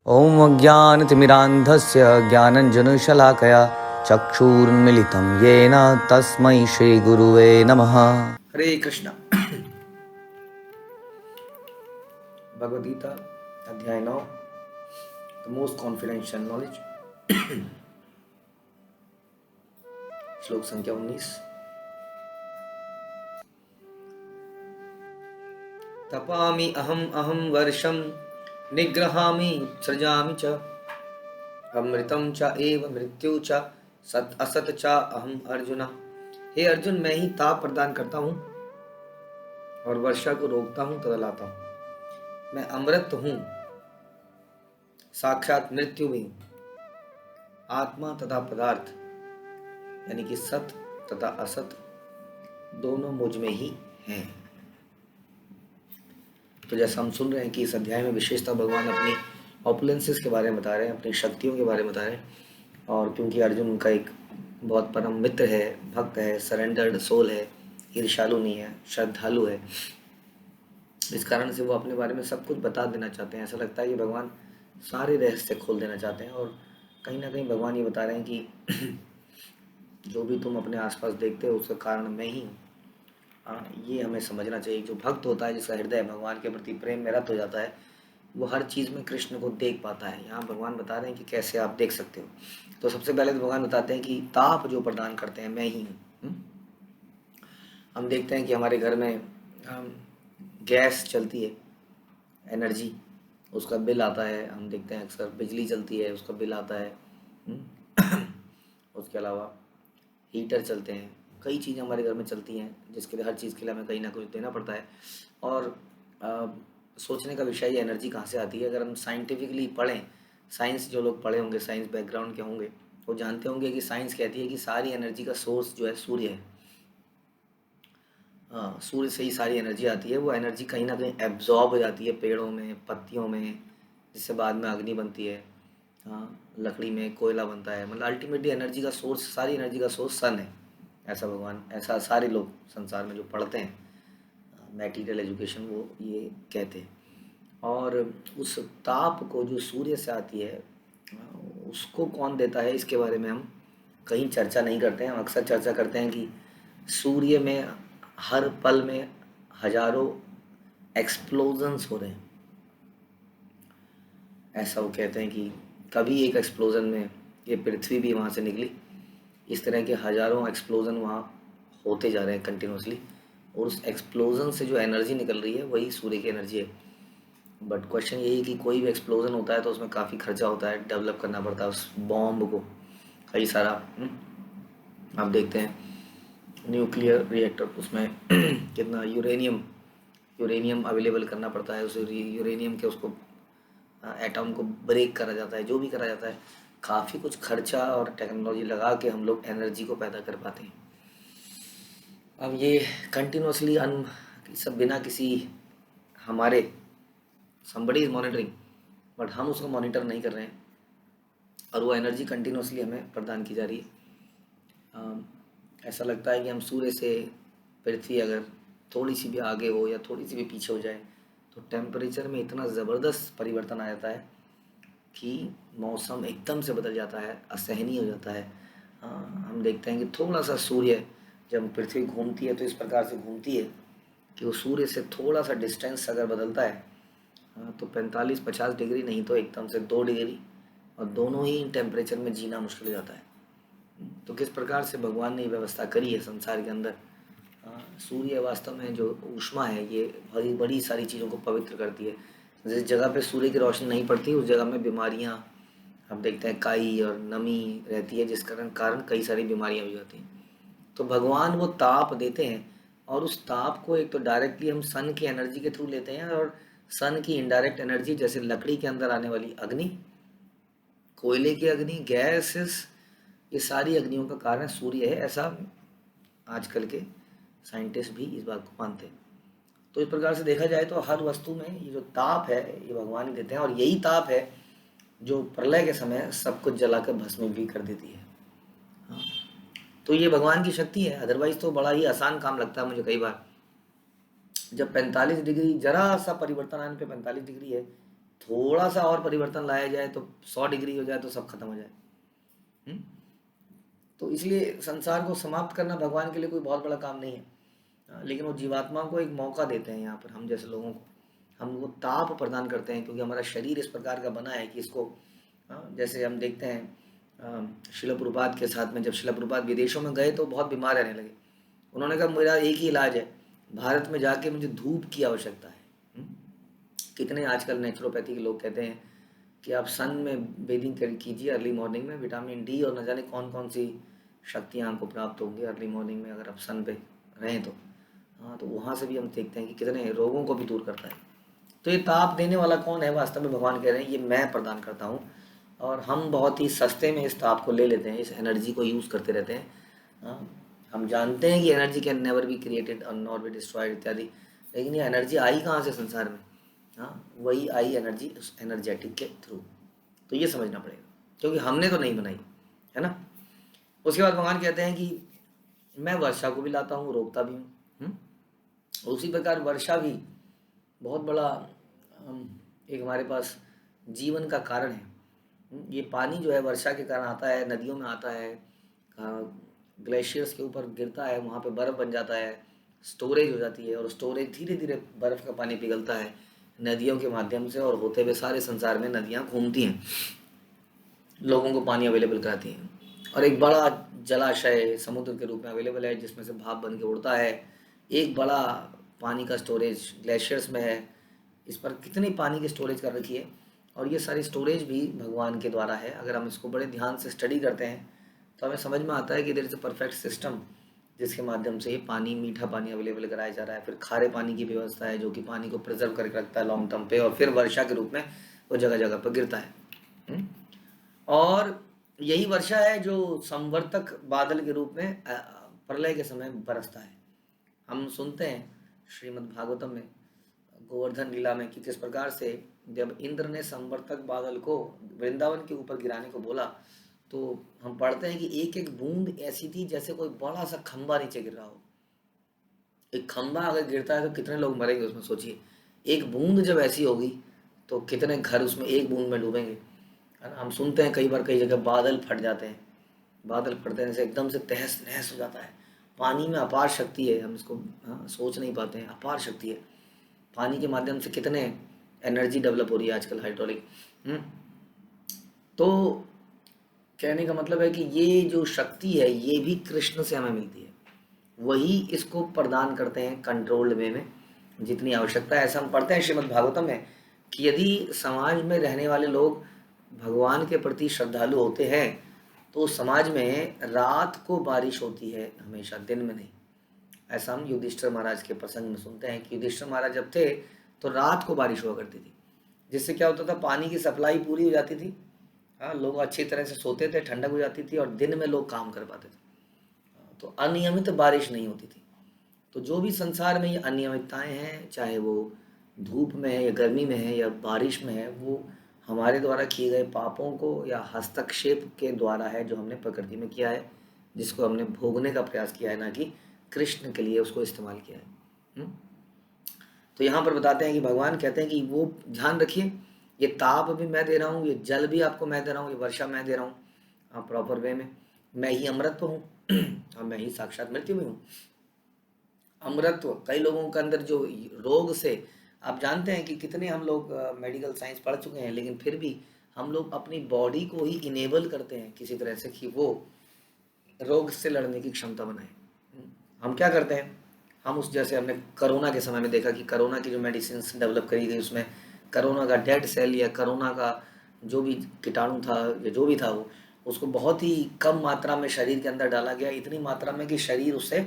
ॐ अज्ञानतिमिरान्धस्य ज्ञानञ्जनशलाकया चक्षुरुन्मिलितं येन तस्मै श्रीगुरुवे नमः। हरे कृष्ण। भगवद गीता अध्याय 9, द मोस्ट कॉन्फिडेंशियल नॉलेज, श्लोक संख्या 19। तपामि अहं वर्षं निग्रहामि सृजामि च अमृतं च एव मृत्यु च सत असत च अहम अर्जुन। हे अर्जुन, मैं ही ताप प्रदान करता हूँ और वर्षा को रोकता हूँ तथा लाता हूँ। मैं अमृत हूँ, साक्षात मृत्यु भी हूँ। आत्मा तथा पदार्थ यानी कि सत तथा असत दोनों मुझ में ही हैं। तो जैसा हम सुन रहे हैं कि इस अध्याय में विशेषता भगवान अपनी ऑपुलेंसेस के बारे में बता रहे हैं, अपनी शक्तियों के बारे में बता रहे हैं। और क्योंकि अर्जुन उनका एक बहुत परम मित्र है, भक्त है, सरेंडर्ड सोल है, ईर्ष्यालु नहीं है, श्रद्धालु है, इस कारण से वो अपने बारे में सब कुछ बता देना चाहते हैं। ऐसा लगता है कि भगवान सारे रहस्य खोल देना चाहते हैं। और कहीं ना कहीं भगवान ये बता रहे हैं कि जो भी तुम अपने आसपास देखते हो उसका कारण मैं ही हूँ। ये हमें समझना चाहिए। जो भक्त होता है, जिसका हृदय भगवान के प्रति प्रेम में रत हो जाता है, वो हर चीज़ में कृष्ण को देख पाता है। यहाँ भगवान बता रहे हैं कि कैसे आप देख सकते हो। तो सबसे पहले तो भगवान बताते हैं कि ताप जो प्रदान करते हैं मैं ही हूँ। हम देखते हैं कि हमारे घर में गैस चलती है, एनर्जी, उसका बिल आता है। हम देखते हैं अक्सर बिजली चलती है, उसका बिल आता है। उसके अलावा हीटर चलते हैं, कई चीज़ें हमारे घर में चलती हैं जिसके लिए हर चीज़ के लिए हमें कहीं ना कुछ देना पड़ता है। और सोचने का विषय ये एनर्जी कहाँ से आती है। अगर हम साइंटिफिकली पढ़ें, साइंस जो लोग पढ़े होंगे, साइंस बैकग्राउंड के होंगे, वो जानते होंगे कि साइंस कहती है कि सारी एनर्जी का सोर्स जो है सूर्य है। सूर्य से ही सारी एनर्जी आती है। वो एनर्जी कहीं ना कहीं एब्जॉर्ब हो जाती है पेड़ों में, पत्तियों में, जिससे बाद में अग्नि बनती है। लकड़ी में कोयला बनता है। मतलब अल्टीमेटली एनर्जी का सोर्स, सारी एनर्जी का सोर्स सन है। ऐसा भगवान, ऐसा सारे लोग संसार में जो पढ़ते हैं मटेरियल एजुकेशन, वो ये कहते हैं। और उस ताप को जो सूर्य से आती है, उसको कौन देता है, इसके बारे में हम कहीं चर्चा नहीं करते हैं। हम अक्सर चर्चा करते हैं कि सूर्य में हर पल में हजारों एक्सप्लोजन्स हो रहे हैं। ऐसा वो कहते हैं कि कभी एक एक्सप्लोजन में ये पृथ्वी भी वहाँ से निकली। इस तरह के हजारों एक्सप्लोजन वहाँ होते जा रहे हैं कंटिन्यूसली। और उस एक्सप्लोजन से जो एनर्जी निकल रही है वही सूर्य की एनर्जी है। बट क्वेश्चन यही है कि कोई भी एक्सप्लोजन होता है तो उसमें काफ़ी खर्चा होता है, डेवलप करना पड़ता है उस बॉम्ब को, कई सारा। आप देखते हैं न्यूक्लियर रिएक्टर, उसमें कितना यूरेनियम अवेलेबल करना पड़ता है। उस यूरेनियम के उसको एटम को ब्रेक करा जाता है, जो भी करा जाता है, काफ़ी कुछ खर्चा और टेक्नोलॉजी लगा के हम लोग एनर्जी को पैदा कर पाते हैं। अब ये कंटिन्यूसली सब बिना किसी, हमारे somebody इज मॉनिटरिंग, बट हम उसको मॉनिटर नहीं कर रहे हैं और वो एनर्जी कंटिन्यूसली हमें प्रदान की जा रही है। ऐसा लगता है कि हम सूर्य से पृथ्वी अगर थोड़ी सी भी आगे हो या थोड़ी सी भी पीछे हो जाए तो टेम्परेचर में इतना ज़बरदस्त परिवर्तन आ जाता है कि मौसम एकदम से बदल जाता है, असहनीय हो जाता है। हम देखते हैं कि थोड़ा सा सूर्य, जब पृथ्वी घूमती है तो इस प्रकार से घूमती है कि वो सूर्य से थोड़ा सा डिस्टेंस अगर बदलता है तो 45-50 डिग्री नहीं तो एकदम से 2 डिग्री, और दोनों ही टेम्परेचर में जीना मुश्किल हो जाता है। तो किस प्रकार से भगवान ने व्यवस्था करी है संसार के अंदर। सूर्य वास्तव में जो ऊष्मा है, ये बड़ी बड़ी सारी चीज़ों को पवित्र करती है। जिस जगह पे सूर्य की रोशनी नहीं पड़ती उस जगह में बीमारियाँ, हम देखते हैं काई और नमी रहती है, जिस कारण कई सारी बीमारियाँ हो जाती हैं। तो भगवान वो ताप देते हैं और उस ताप को एक तो डायरेक्टली हम सन की एनर्जी के थ्रू लेते हैं, और सन की इनडायरेक्ट एनर्जी, जैसे लकड़ी के अंदर आने वाली अग्नि, कोयले की अग्नि, गैसेस, ये सारी अग्नियों का कारण सूर्य है। ऐसा आजकल के साइंटिस्ट भी इस बात को मानते हैं। तो इस प्रकार से देखा जाए तो हर वस्तु में ये जो ताप है ये भगवान ही देते हैं, और यही ताप है जो प्रलय के समय सब कुछ जलाकर भस्म भी कर देती है। तो ये भगवान की शक्ति है। अदरवाइज तो बड़ा ही आसान काम लगता है मुझे कई बार, जब 45 डिग्री, जरा सा परिवर्तन आने पे 45 डिग्री है, थोड़ा सा और परिवर्तन लाया जाए तो 100 डिग्री हो जाए तो सब खत्म हो जाए। हम्म? तो इसलिए संसार को समाप्त करना भगवान के लिए कोई बहुत बड़ा काम नहीं है। लेकिन वो जीवात्माओं को एक मौका देते हैं, यहाँ पर हम जैसे लोगों को हम वो ताप प्रदान करते हैं, क्योंकि हमारा शरीर इस प्रकार का बना है कि इसको जैसे हम देखते हैं शिला प्रभुपाद के साथ में, जब शिला प्रभुपाद विदेशों में गए तो बहुत बीमार रहने लगे। उन्होंने कहा मेरा एक ही इलाज है, भारत में जाके मुझे धूप की आवश्यकता है। कितने आजकल नेचुरोपैथी के लोग कहते हैं कि आप सन में बेदिंग कीजिए अर्ली मॉर्निंग में, विटामिन डी और न जाने कौन कौन सी शक्तियाँ आपको प्राप्त होंगी अर्ली मॉर्निंग में अगर आप सन पे रहें तो। हाँ, तो वहाँ से भी हम देखते हैं कि कितने रोगों को भी दूर करता है। तो ये ताप देने वाला कौन है? वास्तव में भगवान कह रहे हैं ये मैं प्रदान करता हूँ, और हम बहुत ही सस्ते में इस ताप को ले लेते हैं, इस एनर्जी को यूज़ करते रहते हैं। हाँ, हम जानते हैं कि energy can never be created और नॉट बी डिस्ट्रॉयड इत्यादि, लेकिन ये एनर्जी आई कहाँ से संसार में? हाँ, वही आई एनर्जी उस एनर्जेटिक के थ्रू। तो ये समझना पड़ेगा, क्योंकि हमने तो नहीं बनाई, है ना। उसके बाद भगवान कहते हैं कि मैं वर्षा को भी लाता हूँ, रोकता भी हूँ। उसी प्रकार वर्षा भी बहुत बड़ा एक हमारे पास जीवन का कारण है। ये पानी जो है वर्षा के कारण आता है, नदियों में आता है, ग्लेशियर्स के ऊपर गिरता है, वहाँ पे बर्फ़ बन जाता है, स्टोरेज हो जाती है, और स्टोरेज धीरे धीरे बर्फ़ का पानी पिघलता है नदियों के माध्यम से, और होते हुए सारे संसार में नदियाँ घूमती हैं, लोगों को पानी अवेलेबल कराती हैं। और एक बड़ा जलाशय समुद्र के रूप में अवेलेबल है, जिसमें से भाप बन के उड़ता है। एक बड़ा पानी का स्टोरेज ग्लेशियर्स में है। इस पर कितनी पानी की स्टोरेज कर रखी है, और ये सारी स्टोरेज भी भगवान के द्वारा है। अगर हम इसको बड़े ध्यान से स्टडी करते हैं तो हमें समझ में आता है कि there is a perfect system, जिसके माध्यम से ये पानी, मीठा पानी अवेलेबल कराया जा रहा है। फिर खारे पानी की व्यवस्था है, जो कि पानी को प्रिजर्व करके रखता है लॉन्ग टर्म पे, और फिर वर्षा के रूप में वो जगह जगह पर गिरता है। और यही वर्षा है जो संवर्तक बादल के रूप में प्रलय के समय बरसता है। हम सुनते हैं श्रीमद् भागवतम में, गोवर्धन लीला में, कि किस प्रकार से जब इंद्र ने संवर्तक बादल को वृंदावन के ऊपर गिराने को बोला, तो हम पढ़ते हैं कि एक एक बूंद ऐसी थी जैसे कोई बड़ा सा खंबा नीचे गिर रहा हो। एक खंबा अगर गिरता है तो कितने लोग मरेंगे उसमें, सोचिए। एक बूंद जब ऐसी होगी तो कितने घर उसमें एक बूंद में डूबेंगे, है ना। हम सुनते हैं कई बार कई जगह बादल फट जाते हैं, बादल फटने से एकदम से तहस नहस हो जाता है। पानी में अपार शक्ति है, हम इसको सोच नहीं पाते हैं, अपार शक्ति है। पानी के माध्यम से कितने एनर्जी डेवलप हो रही है आजकल, हाइड्रोलिक। तो कहने का मतलब है कि ये जो शक्ति है ये भी कृष्ण से हमें मिलती है, वही इसको प्रदान करते हैं कंट्रोल्ड वे में जितनी आवश्यकता है। ऐसा हम पढ़ते हैं श्रीमद् भागवतम में कि यदि समाज में रहने वाले लोग भगवान के प्रति श्रद्धालु होते हैं तो समाज में रात को बारिश होती है हमेशा, दिन में नहीं। ऐसा हम युधिष्ठिर महाराज के प्रसंग में सुनते हैं कि युधिष्ठिर महाराज जब थे तो रात को बारिश हुआ करती थी, जिससे क्या होता था, पानी की सप्लाई पूरी हो जाती थी। हाँ, लोग अच्छी तरह से सोते थे, ठंडक हो जाती थी, और दिन में लोग काम कर पाते थे। तो अनियमित बारिश नहीं होती थी। तो जो भी संसार में ये अनियमितताएं हैं, चाहे वो धूप में है या गर्मी में है या बारिश में है, वो हमारे द्वारा किए गए पापों को या हस्तक्षेप के द्वारा है, जो हमने प्रकृति में किया है, जिसको हमने भोगने का प्रयास किया है, ना कि कृष्ण के लिए उसको इस्तेमाल किया है। तो यहाँ पर बताते हैं कि भगवान कहते हैं कि वो ध्यान रखिए, ये ताप भी मैं दे रहा हूँ, ये जल भी आपको मैं दे रहा हूँ, ये वर्षा मैं दे रहा हूँ प्रॉपर वे में। मैं ही अमृत हूँ और मैं ही साक्षात मृत्यु भी हूँ। अमृत्व कई लोगों के अंदर जो रोग से, आप जानते हैं कि कितने हम लोग मेडिकल साइंस पढ़ चुके हैं, लेकिन फिर भी हम लोग अपनी बॉडी को ही इनेबल करते हैं किसी तरह से कि वो रोग से लड़ने की क्षमता बनाए। हम क्या करते हैं, हम उस, जैसे हमने कोरोना के समय में देखा कि कोरोना की जो मेडिसिन डेवलप करी गई, उसमें कोरोना का डेड सेल या कोरोना का जो भी कीटाणु था या जो भी था, वो उसको बहुत ही कम मात्रा में शरीर के अंदर डाला गया, इतनी मात्रा में कि शरीर उससे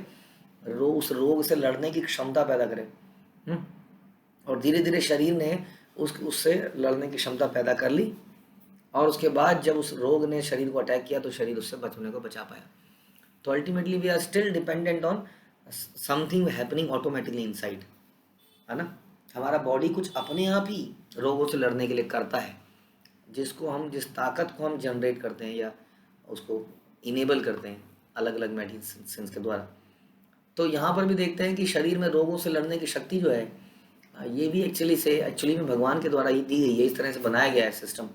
उस रोग से लड़ने की क्षमता पैदा करे। और धीरे धीरे शरीर ने उससे लड़ने की क्षमता पैदा कर ली, और उसके बाद जब उस रोग ने शरीर को अटैक किया तो शरीर उससे बचने को बचा पाया। तो ultimately we are still dependent on something happening automatically inside, है ना। हमारा बॉडी कुछ अपने आप ही रोगों से लड़ने के लिए करता है, जिसको हम, जिस ताकत को हम जनरेट करते हैं या उसको इनेबल करते हैं अलग अलग मेडिसिन के द्वारा। तो यहाँ पर भी देखते हैं कि शरीर में रोगों से लड़ने की शक्ति जो है ये भी एक्चुअली में भगवान के द्वारा ही दी गई है, इस तरह से बनाया गया है सिस्टम।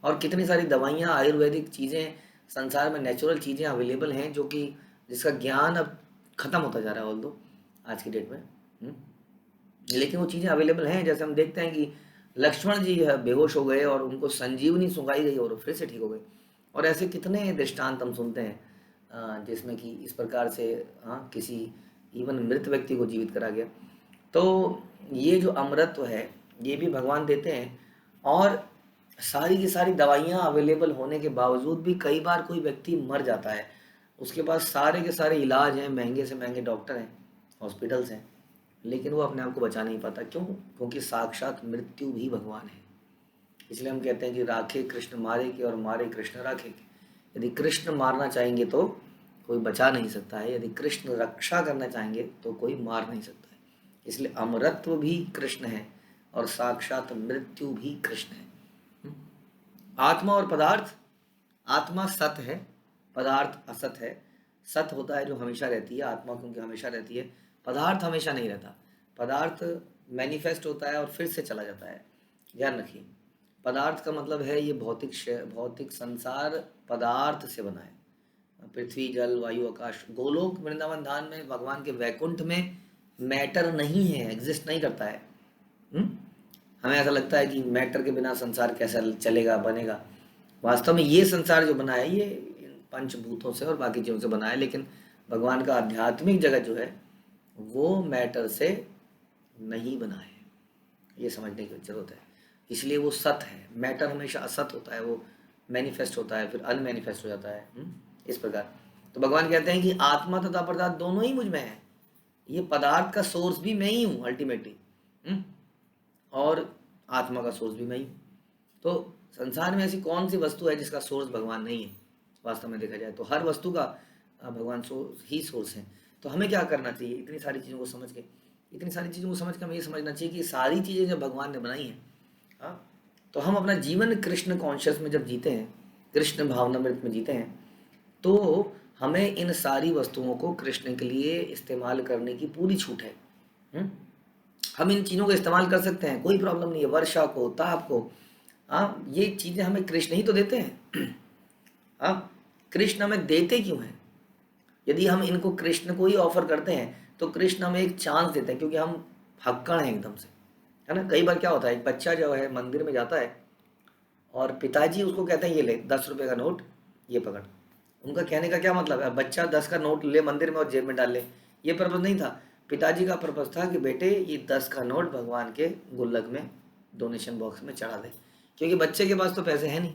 और कितनी सारी दवाइयाँ, आयुर्वेदिक चीज़ें, संसार में नेचुरल चीज़ें अवेलेबल हैं जो कि जिसका ज्ञान अब ख़त्म होता जा रहा है ऑल दो आज की डेट में। लेकिन वो चीज़ें अवेलेबल हैं। जैसे हम देखते हैं कि लक्ष्मण जी है बेहोश हो गए और उनको संजीवनी सुंघाई गई और वो फिर से ठीक हो गए। और ऐसे कितने दृष्टांत हम सुनते हैं जिसमें कि इस प्रकार से किसी इवन मृत व्यक्ति को जीवित करा गया। तो ये जो अमरत्व है ये भी भगवान देते हैं। और सारी की सारी दवाइयाँ अवेलेबल होने के बावजूद भी कई बार कोई व्यक्ति मर जाता है, उसके पास सारे के सारे इलाज हैं, महंगे से महंगे डॉक्टर हैं, हॉस्पिटल्स हैं, लेकिन वो अपने आप को बचा नहीं पाता। क्यों? क्योंकि साक्षात मृत्यु भी भगवान है। इसलिए हम कहते हैं कि राखे कृष्ण मारे के और मारे कृष्ण राखे के। यदि कृष्ण मारना चाहेंगे तो कोई बचा नहीं सकता है, यदि कृष्ण रक्षा करना चाहेंगे तो कोई मार नहीं सकता है। इसलिए अमरत्व भी कृष्ण है और साक्षात मृत्यु भी कृष्ण है। आत्मा और पदार्थ, आत्मा सत है, पदार्थ असत है। सत होता है जो हमेशा रहती है, आत्मा क्योंकि हमेशा रहती है। पदार्थ हमेशा नहीं रहता, पदार्थ मैनिफेस्ट होता है और फिर से चला जाता है। ध्यान रखिए, पदार्थ का मतलब है ये भौतिक संसार पदार्थ से बना है। पृथ्वी, जल, वायु, आकाश। गोलोक वृंदावन धाम में भगवान के वैकुंठ में मैटर नहीं है, एग्जिस्ट नहीं करता है। हमें ऐसा लगता है कि मैटर के बिना संसार कैसा चलेगा, बनेगा। वास्तव में ये संसार जो बना है ये पंचभूतों से और बाकी चीज़ों से बना है, लेकिन भगवान का आध्यात्मिक जगत जो है वो मैटर से नहीं बना है, ये समझने की जरूरत है। इसलिए वो सत है। मैटर हमेशा असत होता है, वो मैनिफेस्ट होता है फिर अनमैनिफेस्ट हो जाता है, इस प्रकार। तो भगवान कहते हैं कि आत्मा तथा पदार्थ दोनों ही मुझ में है। ये पदार्थ का सोर्स भी मैं ही हूँ अल्टीमेटली, और आत्मा का सोर्स भी मैं ही हूँ। तो संसार में ऐसी कौन सी वस्तु है जिसका सोर्स भगवान नहीं है? वास्तव में देखा जाए तो हर वस्तु का भगवान ही सोर्स है। तो हमें क्या करना चाहिए? इतनी सारी चीज़ों को समझ के हमें ये समझना चाहिए कि सारी चीज़ें जब भगवान ने बनाई हैं, तो हम अपना जीवन कृष्ण कॉन्शियस में जब जीते हैं, कृष्ण भावनामृत में जीते हैं, तो हमें इन सारी वस्तुओं को कृष्ण के लिए इस्तेमाल करने की पूरी छूट है। हम इन चीज़ों को इस्तेमाल कर सकते हैं, कोई प्रॉब्लम नहीं है। वर्षा को, ताप को, ये चीज़ें हमें कृष्ण ही तो देते हैं। कृष्ण हमें देते क्यों हैं? यदि हम इनको कृष्ण को ही ऑफर करते हैं तो कृष्ण हमें एक चांस देते हैं, क्योंकि हम हक्कड़ हैं एकदम से, है ना। कई बार क्या होता है, एक बच्चा जो है मंदिर में जाता है और पिताजी उसको कहते हैं ये ले 10 रुपये का नोट, ये पकड़। उनका कहने का क्या मतलब है? बच्चा 10 का नोट ले मंदिर में और जेब में डाल ले, ये पर्पज़ नहीं था। पिताजी का पर्पज़ था कि बेटे ये 10 का नोट भगवान के गुल्लक में, डोनेशन बॉक्स में चढ़ा दे, क्योंकि बच्चे के पास तो पैसे हैं नहीं।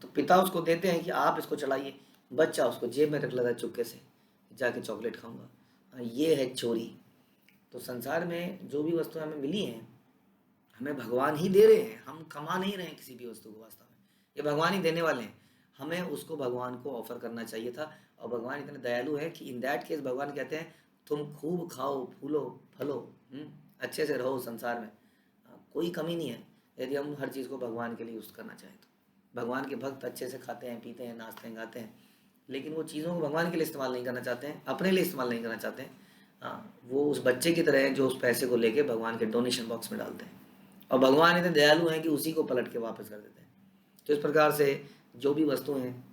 तो पिता उसको देते हैं कि आप इसको चढ़ाइए, बच्चा उसको जेब में रख लेता है चुपके से, जाके चॉकलेट खाऊंगा। ये है चोरी। तो संसार में जो भी वस्तुएं हमें मिली हैं, हमें भगवान ही दे रहे हैं, हम कमा नहीं रहे हैं किसी भी वस्तु को। वास्तव में ये भगवान ही देने वाले हैं, हमें उसको भगवान को ऑफर करना चाहिए था। और भगवान इतने दयालु है कि इन दैट केस भगवान कहते हैं तुम खूब खाओ, फूलो, फलो, अच्छे से रहो संसार में, कोई कमी नहीं है, यदि हम हर चीज़ को भगवान के लिए यूज़ करना चाहें तो। भगवान के भक्त अच्छे से खाते हैं, पीते हैं, नाचते हैं, गाते हैं, लेकिन वो चीज़ों को भगवान के लिए इस्तेमाल नहीं करना चाहते हैं, अपने लिए इस्तेमाल नहीं करना चाहते हैं। वो उस बच्चे की तरह है जो उस पैसे को लेके भगवान के डोनेशन बॉक्स में डालते हैं, और भगवान इतने दयालु हैं कि उसी को पलट के वापस कर देते हैं। तो इस प्रकार से जो भी वस्तुएं हैं,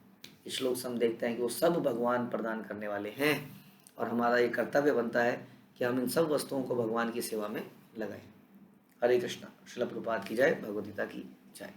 इस श्लोक से हम देखते हैं कि वो सब भगवान प्रदान करने वाले हैं, और हमारा ये कर्तव्य बनता है कि हम इन सब वस्तुओं को भगवान की सेवा में लगाएं। हरे कृष्णा। श्रील प्रभुपाद की जय, भगवद गीता की जय।